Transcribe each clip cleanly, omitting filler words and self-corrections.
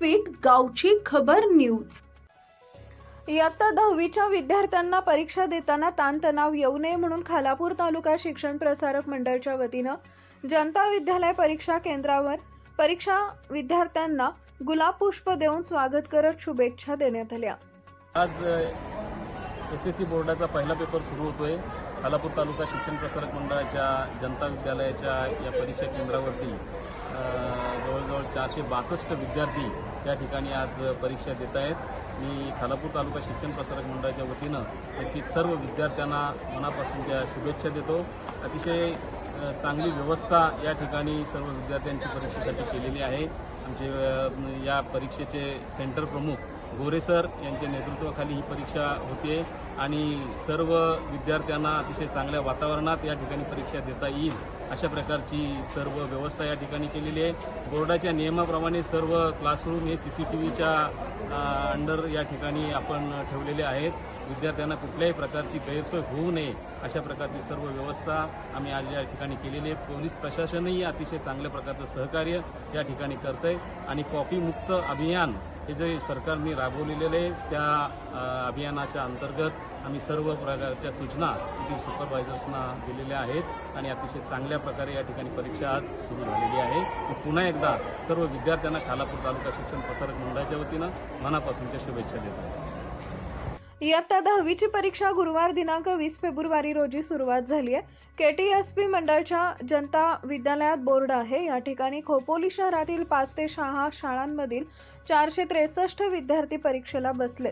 व्यासपीठ गावची खबर न्यूज। इयत्ता 10वीच्या विद्यार्थ्यांना परीक्षा देताना ताणतणाव येऊ नये म्हणून खालापूर तालुका शिक्षण प्रसारक मंडळाच्या वतीनं जनता विद्यालय परीक्षा केंद्रावर परीक्षा विद्यार्थ्यांना गुलाब पुष्प देऊन स्वागत करत शुभेच्छा देण्यात आल्या। आज एसएससी बोर्डाचा पहिला पेपर सुरू होतोय। खालापूर तालुका शिक्षण प्रसारक मंडळाच्या जनता विद्यालयाच्या या परीक्षा केंद्रावरती जवळजवळ 462 विद्यार्थी या ठिकाणी आज परीक्षा देत आहेत। मी खालापूर तालुका शिक्षण प्रसारक मंडळाच्या वतीनं नक्कीच सर्व विद्यार्थ्यांना मनापासून त्या शुभेच्छा देतो। अतिशय चांगली व्यवस्था या ठिकाणी सर्व विद्यार्थ्यांची परीक्षेसाठी केलेली आहे। आमचे या परीक्षेचे सेंटर प्रमुख गोरे सर यांच्या नेतृत्वाखाली ही परीक्षा होते आणि सर्व विद्यार्थ्यांना अतिशय चांगल्या वातावरणात या ठिकाणी परीक्षा देता येईल अशा प्रकारची सर्व व्यवस्था या ठिकाणी केलेली आहे। बोर्डाच्या नियमाप्रमाणे सर्व क्लासरूम हे CCTVच्या अंडर या ठिकाणी आपण ठेवलेले आहेत। विद्यार्थ्यांना कुठल्याही प्रकारची गैरसोय होऊ नये अशा प्रकारची सर्व व्यवस्था आम्ही आज या ठिकाणी केलेली आहे। पोलीस प्रशासनही अतिशय चांगल्या प्रकारचं सहकार्य या ठिकाणी करतंय आणि कॉपीमुक्त अभियान हे जे सरकारने राबवलेले आहे त्या अभियानाच्या अंतर्गत आम्ही सर्व प्रकारच्या सूचना येथील सुपरवायझर्सना दिलेल्या आहेत आणि अतिशय चांगल्या प्रकारे या ठिकाणी परीक्षा आज सुरू झालेली आहे। पुन्हा एकदा सर्व विद्यार्थ्यांना खालापूर तालुका शिक्षण प्रसारक मंडळाच्या वतीनं मनापासूनच्या शुभेच्छा देतो। इयत्ता 10वीची परीक्षा गुरुवार दिनांक 20 फेब्रुवारी रोजी सुरुवात झाली आहे। KTSP मंडळाच्या जनता विद्यालयात बोर्ड आहे। या ठिकाणी खोपोली शहरातील 5 ते 6 शाळांमधील 463 विद्यार्थी परीक्षेला बसले।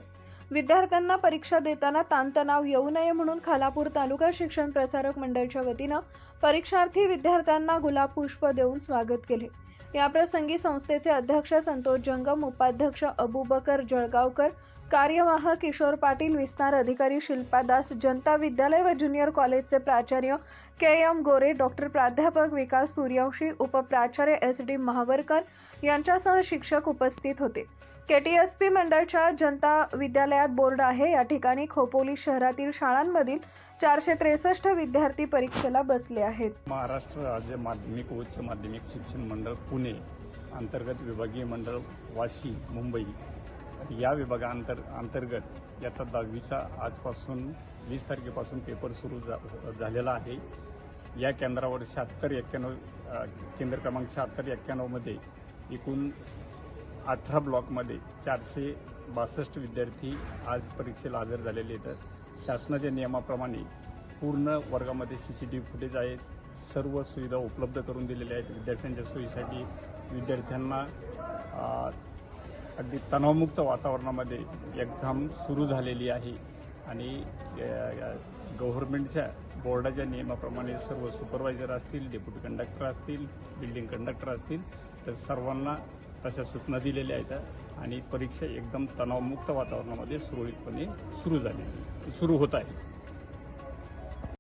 विद्यार्थ्यांना परीक्षा देताना ताणतणाव येऊ नये म्हणून खालापूर तालुका शिक्षण प्रसारक मंडळाच्या वतीनं परीक्षार्थी विद्यार्थ्यांना गुलाब पुष्प देऊन स्वागत केले। याप्रसंगी संस्थेचे अध्यक्ष संतोष जंगम, उपाध्यक्ष अबूबकर जळगावकर, कार्यवाह किशोर पाटील, विस्तार अधिकारी शिल्पा दास, जनता विद्यालय व ज्युनियर कॉलेजचे प्राचार्य KM गोरे, डॉक्टर प्राध्यापक विकास सूर्यवंशी, उपप्राचार्य SD महावरकर यांच्यासह शिक्षक उपस्थित होते। KTSP मंडळाच्या जनता विद्यालयात बोर्ड आहे। या ठिकाणी खोपोली शहरातील शाळांमधील 463 विद्यार्थी परीक्षेला बसले आहेत। महाराष्ट्र राज्य माध्यमिक व उच्च माध्यमिक शिक्षण मंडळ पुणे अंतर्गत विभागीय मंडळ वाशी मुंबई या अंतर्गत इयत्ता 10वीचा आजपासून 20 तारखेपासून पेपर सुरू झालेला आहे। या केंद्रावर 76-91 केंद्र क्रमांक 76-91 मध्ये एकूण 18 ब्लॉकमध्ये 462 विद्यार्थी आज परीक्षेला हजर झालेले आहेत। शासनाच्या नियमाप्रमाणे पूर्ण वर्गामध्ये CCTV फुटेज आहेत। सर्व सुविधा उपलब्ध करून दिलेल्या आहेत। विद्यार्थ्यांच्या सोयीसाठी विद्यार्थ्यांना अगदी तणावमुक्त वातावरणामध्ये एक्झाम सुरू झालेली आहे आणि गव्हर्नमेंटच्या बोर्डाच्या नियमाप्रमाणे सर्व सुपरवायझर असतील, डेप्युटी कंडक्टर असतील, बिल्डिंग कंडक्टर असतील, तर सर्वांना तशा सूचना दिलेल्या आहेत आणि परीक्षा एकदम तणावमुक्त वातावरणामध्ये सुरळीतपणे सुरू होत आहे।